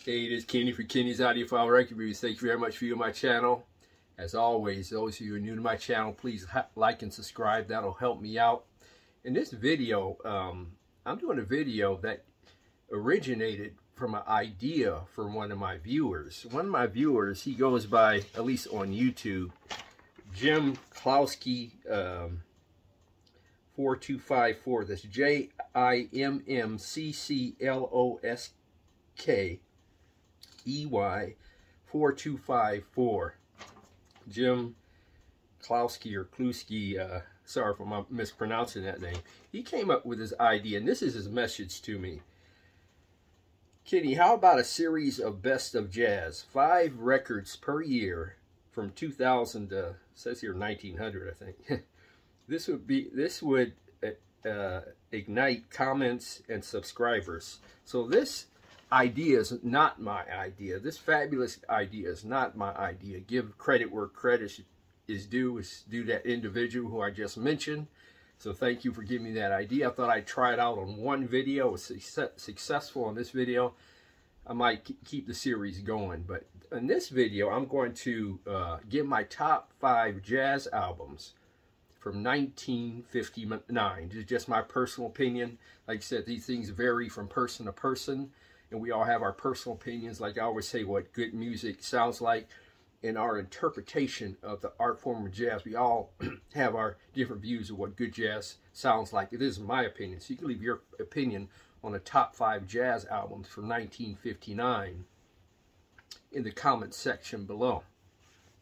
Hey, it is Kenny for Kenny's Audiophile Record Reviews. Thank you very much for viewing my channel. As always, those of you who are new to my channel, please like and subscribe. That'll help me out. In this video, I'm doing a video that originated from an idea from one of my viewers. One of my viewers, he goes by, at least on YouTube, Jim Klowski 4254. That's JIMMCCLOSKEY 4254. Jim Klowski or Kluski, sorry if I'm mispronouncing that name. He came up with his idea, and this is his message to me. Kenny, how about a series of best of jazz? 5 records per year from 2000 to, says here 1900, I think. This would ignite comments and subscribers. So this idea is not my idea. This fabulous idea is not my idea. Give credit where credit is due that individual who I just mentioned. So thank you for giving me that idea. I thought I'd try it out on one video. It was successful on this video. I might keep the series going. But in this video, I'm going to give my top 5 jazz albums from 1959. This is just my personal opinion. Like I said, these things vary from person to person, and we all have our personal opinions. Like I always say, what good music sounds like in our interpretation of the art form of jazz. We all have our different views of what good jazz sounds like. It is my opinion. So you can leave your opinion on the top 5 jazz albums from 1959 in the comments section below.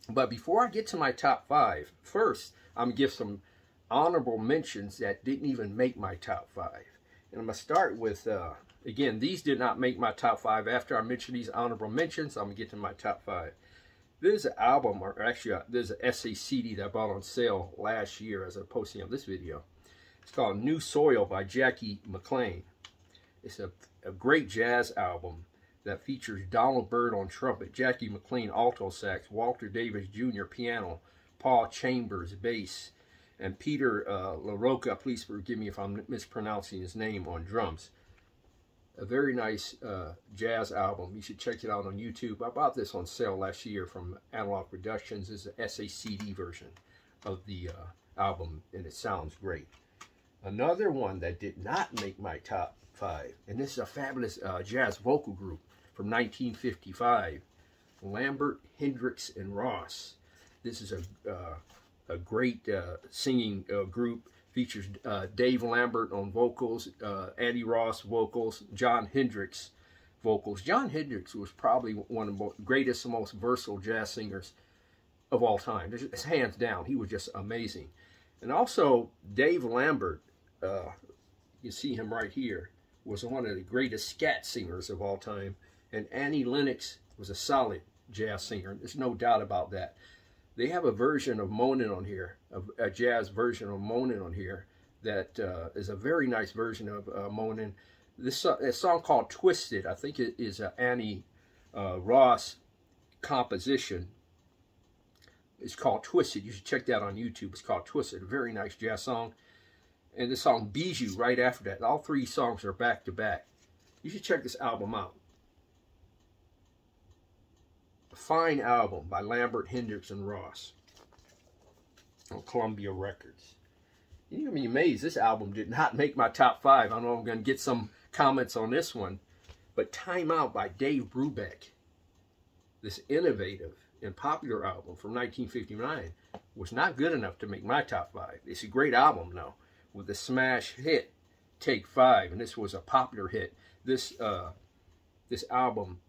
But before I get to my top 5, first I'm going to give some honorable mentions that didn't even make my top 5. And I'm going to start with, again, these did not make my top 5. After I mention these honorable mentions, I'm going to get to my top 5. There's an album, or actually there's an SACD that I bought on sale last year as I'm posting on this video. It's called New Soil by Jackie McLean. It's a great jazz album that features Donald Byrd on trumpet, Jackie McLean alto sax, Walter Davis Jr. piano, Paul Chambers bass, and Peter LaRocca, please forgive me if I'm mispronouncing his name, on drums. A very nice jazz album. You should check it out on YouTube. I bought this on sale last year from Analog Productions. This is an SACD version of the album, and it sounds great. Another one that did not make my top 5, and this is a fabulous jazz vocal group from 1955, Lambert, Hendricks, and Ross. This is a great singing group. Features Dave Lambert on vocals, Eddie Ross vocals, John Hendricks vocals. John Hendricks was probably one of the greatest and most versatile jazz singers of all time. It's hands down. He was just amazing. And also, Dave Lambert, you see him right here, was one of the greatest scat singers of all time. And Annie Lennox was a solid jazz singer. There's no doubt about that. They have a version of Moanin' on here, a jazz version of Moanin' on here, that is a very nice version of Moanin'. This a song called Twisted, I think it is Annie Ross composition. It's called Twisted. You should check that on YouTube. It's called Twisted, a very nice jazz song. And the song Bijou right after that. All 3 songs are back to back. You should check this album out. A fine album by Lambert, Hendricks, and Ross on Columbia Records. You're going to be amazed. This album did not make my top 5. I don't know if I'm going to get some comments on this one. But Time Out by Dave Brubeck, this innovative and popular album from 1959, was not good enough to make my top 5. It's a great album, though, with the smash hit Take 5, and this was a popular hit. This album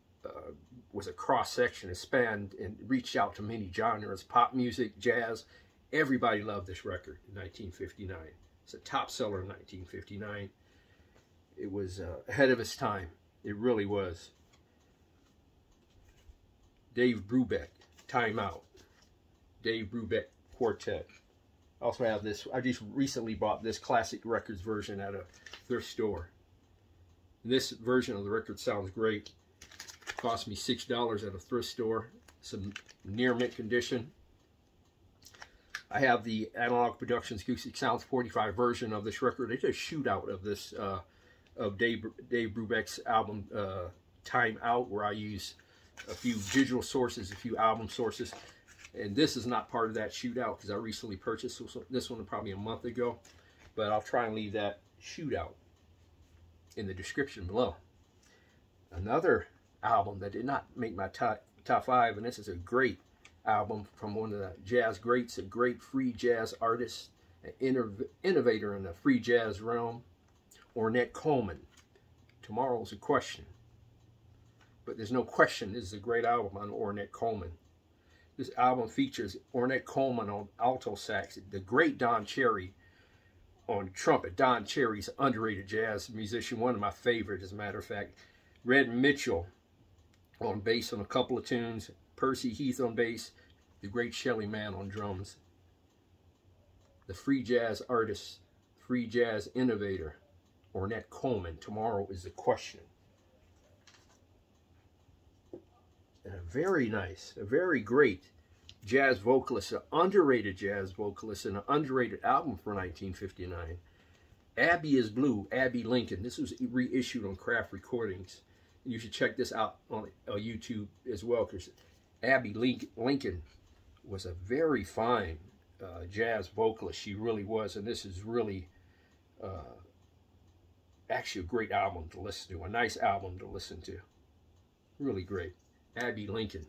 was a cross-section. It spanned and reached out to many genres, pop music, jazz. Everybody loved this record in 1959. It's a top seller in 1959. It was ahead of its time. It really was. Dave Brubeck, Time Out. Dave Brubeck Quartet. I also have this. I just recently bought this Classic Records version at a thrift store. And this version of the record sounds great. Cost me $6 at a thrift store. Some near mint condition. I have the Analog Productions Acoustic Sounds 45 version of this record. They did a shootout of this of Dave Brubeck's album time out where I use a few digital sources, a few album sources. And this is not part of that shootout because I recently purchased this one probably a month ago. But I'll try and leave that shootout in the description below. Another album that did not make my top 5, and this is a great album from one of the jazz greats, a great free jazz artist, an innovator in the free jazz realm, Ornette Coleman. Tomorrow's a question. But there's no question this is a great album on Ornette Coleman. This album features Ornette Coleman on alto sax, the great Don Cherry on trumpet. Don Cherry's an underrated jazz musician, one of my favorites, as a matter of fact. Red Mitchell on bass on a couple of tunes, Percy Heath on bass, the great Shelly Manne on drums. The free jazz artist, free jazz innovator, Ornette Coleman. Tomorrow is the question. And a very nice, a very great jazz vocalist, an underrated jazz vocalist, and an underrated album for 1959. Abby is Blue, Abby Lincoln. This was reissued on Craft Recordings. You should check this out on YouTube as well, because Abby Lincoln was a very fine jazz vocalist. She really was, and this is really actually a great album to listen to, a nice album to listen to. Really great. Abby Lincoln.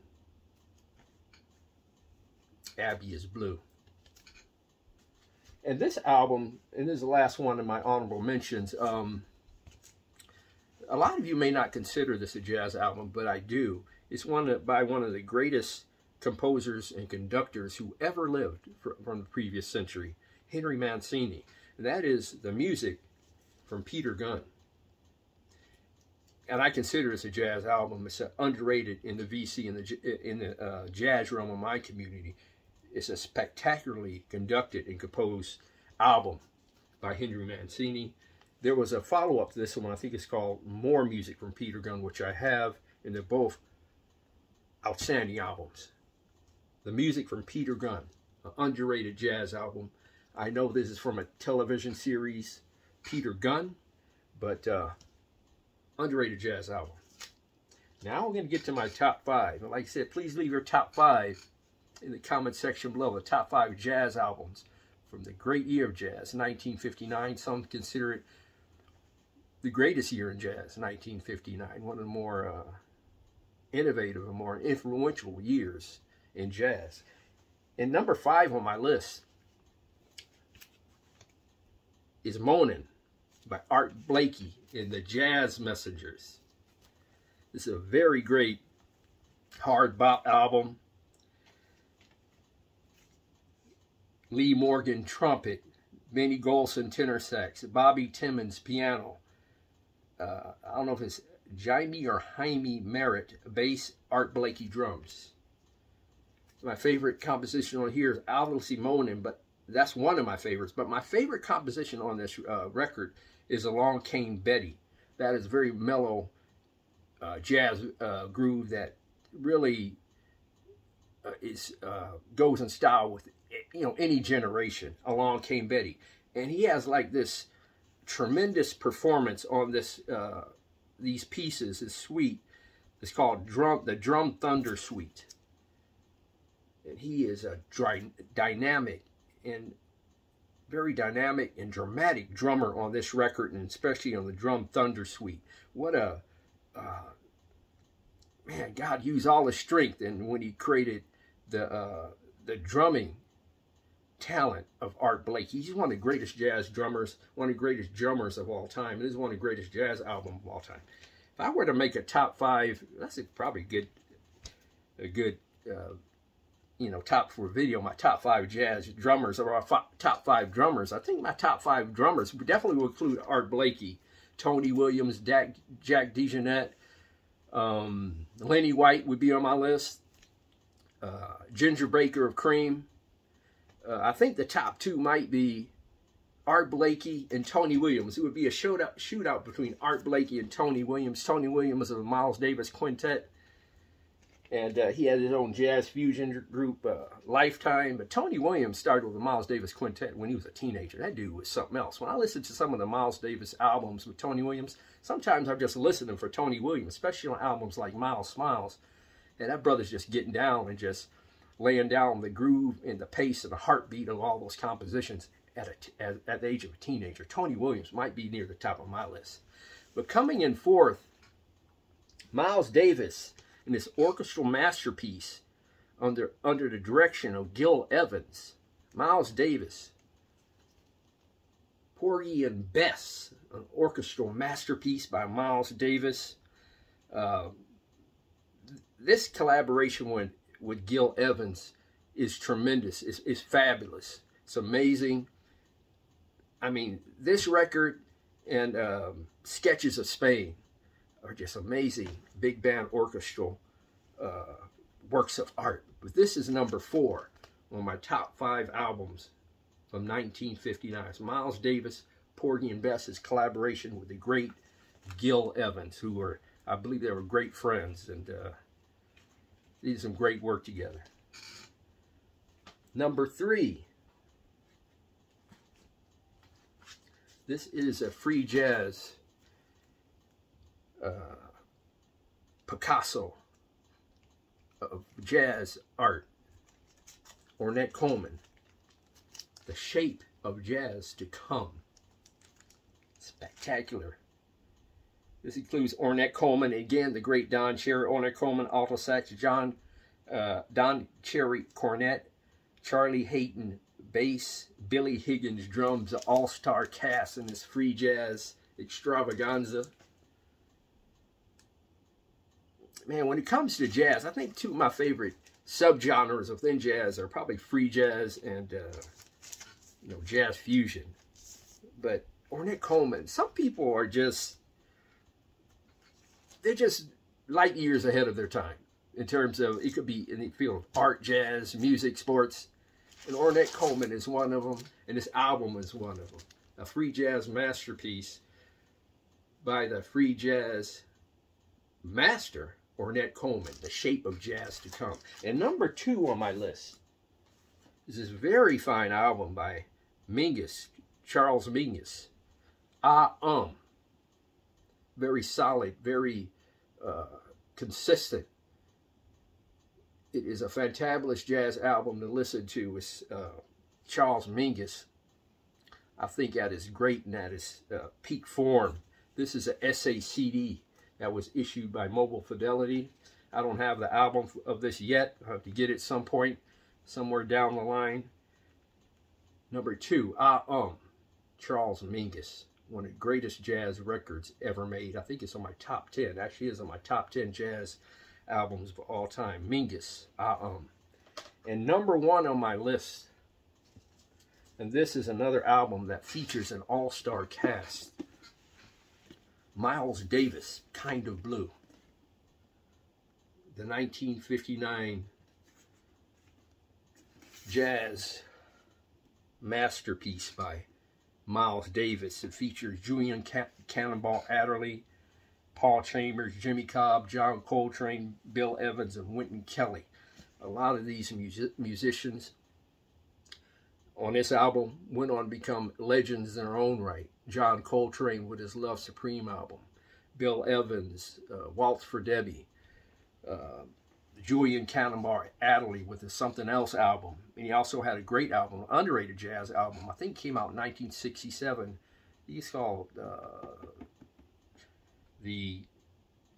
Abby is Blue. And this album, and this is the last one of my honorable mentions, a lot of you may not consider this a jazz album, but I do. It's by one of the greatest composers and conductors who ever lived from the previous century, Henry Mancini. And that is the music from Peter Gunn. And I consider this a jazz album. It's underrated in the VC, in the jazz realm of my community. It's a spectacularly conducted and composed album by Henry Mancini. There was a follow-up to this one, I think it's called More Music from Peter Gunn, which I have, and they're both outstanding albums. The music from Peter Gunn, an underrated jazz album. I know this is from a television series, Peter Gunn, but underrated jazz album. Now we're going to get to my top 5. And like I said, please leave your top 5 in the comment section below. The top 5 jazz albums from the great year of jazz, 1959. Some consider it the greatest year in jazz, 1959. One of the more innovative and more influential years in jazz. And number 5 on my list is Moanin' by Art Blakey in the Jazz Messengers. This is a very great hard bop album. Lee Morgan trumpet, Benny Golson tenor sax, Bobby Timmons piano. I don't know if it's Jaime or Jaime Merritt bass, Art Blakey drums. My favorite composition on here is obviously Moanin', but that's one of my favorites. But my favorite composition on this record is Along Came Betty. That is very mellow jazz groove that really goes in style with any generation. Along Came Betty, and he has like this tremendous performance on this these pieces. This suite is called the Drum Thunder Suite, and he is a dynamic and very dynamic and dramatic drummer on this record, and especially on the Drum Thunder Suite. What a man! God used all his strength, and when he created the drumming talent of Art Blakey. He's one of the greatest jazz drummers, one of the greatest drummers of all time. This is one of the greatest jazz albums of all time. If I were to make a top 5, that's probably a good top for a video, my top 5 jazz drummers, or our top 5 drummers. I think my top 5 drummers definitely will include Art Blakey, Tony Williams, Jack DeJohnette, Lenny White would be on my list, Ginger Baker of Cream. I think the top 2 might be Art Blakey and Tony Williams. It would be a shootout between Art Blakey and Tony Williams. Tony Williams of the Miles Davis Quintet. And he had his own jazz fusion group, Lifetime. But Tony Williams started with the Miles Davis Quintet when he was a teenager. That dude was something else. When I listen to some of the Miles Davis albums with Tony Williams, sometimes I'm just listening for Tony Williams, especially on albums like Miles Smiles. And that brother's just getting down and just laying down the groove and the pace and the heartbeat of all those compositions at the age of a teenager. Tony Williams might be near the top of my list. But coming in fourth, Miles Davis in this orchestral masterpiece under the direction of Gil Evans. Miles Davis, Porgy and Bess, an orchestral masterpiece by Miles Davis. This collaboration with Gil Evans is tremendous. It's fabulous. It's amazing. I mean, this record and Sketches of Spain are just amazing big band orchestral works of art. But this is number 4 on my top 5 albums from 1959. It's Miles Davis, Porgy and Bess's collaboration with the great Gil Evans, who were, I believe they were great friends, and they did some great work together. Number 3. This is a free jazz Picasso of jazz art. Ornette Coleman, The Shape of Jazz to Come. Spectacular. This includes Ornette Coleman, again, the great Don Cherry. Ornette Coleman, alto sax, Don Cherry, cornet, Charlie Hayton, bass, Billy Higgins, drums, the all-star cast in this free jazz extravaganza. Man, when it comes to jazz, I think 2 of my favorite subgenres within jazz are probably free jazz and you know, jazz fusion. But Ornette Coleman, some people are just, they're just light years ahead of their time in terms of, it could be in the field of art, jazz, music, sports. And Ornette Coleman is one of them, and this album is one of them. A free jazz masterpiece by the free jazz master, Ornette Coleman, The Shape of Jazz to Come. And number 2 on my list is this very fine album by Mingus, Charles Mingus, Very solid, very consistent. It is a fantabulous jazz album to listen to. It's Charles Mingus, I think, at his great and at his peak form. This is a SACD that was issued by Mobile Fidelity. I don't have the album of this yet. I have to get it some point, somewhere down the line. Number 2, Charles Mingus, one of the greatest jazz records ever made. I think it's on my top 10. Actually, is on my top 10 jazz albums of all time. Mingus, And number 1 on my list, and this is another album that features an all-star cast. Miles Davis, Kind of Blue. The 1959 jazz masterpiece by Miles Davis. It features Julian Cannonball Adderley, Paul Chambers, Jimmy Cobb, John Coltrane, Bill Evans, and Wynton Kelly. A lot of these musicians on this album went on to become legends in their own right. John Coltrane with his Love Supreme album. Bill Evans, Waltz for Debbie. Julian Cannonball Adderley with his Something Else album. And he also had a great album, an underrated jazz album. I think came out in 1967. He's called the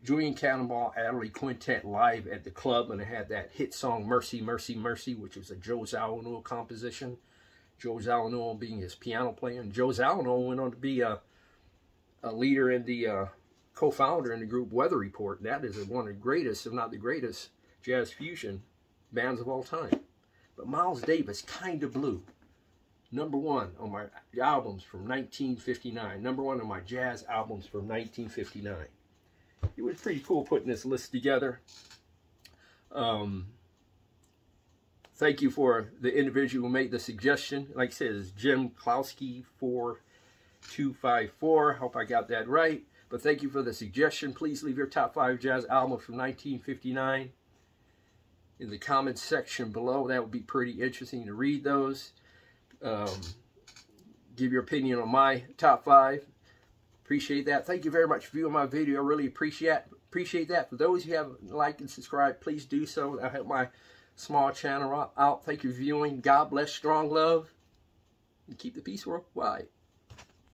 Julian Cannonball Adderley Quintet Live at the Club, and it had that hit song Mercy, Mercy, Mercy, which was a Joe Zawinul composition. Joe Zawinul being his piano player. And Joe Zawinul went on to be a leader in the co-founder in the group Weather Report. That is one of the greatest, if not the greatest, jazz fusion bands of all time. But Miles Davis, Kind of Blue, number 1 on my albums from 1959. Number 1 on my jazz albums from 1959. It was pretty cool putting this list together. Thank you for the individual who made the suggestion. Like I said, it's Jim Klowski 4254. Hope I got that right. But thank you for the suggestion. Please leave your top 5 jazz albums from 1959. in the comments section below. That would be pretty interesting to read those. Give your opinion on my top 5. Appreciate that. Thank you very much for viewing my video. I really appreciate that. For those who haven't liked and subscribed, please do so. That'll help my small channel out. Thank you for viewing. God bless, strong love, and keep the peace worldwide.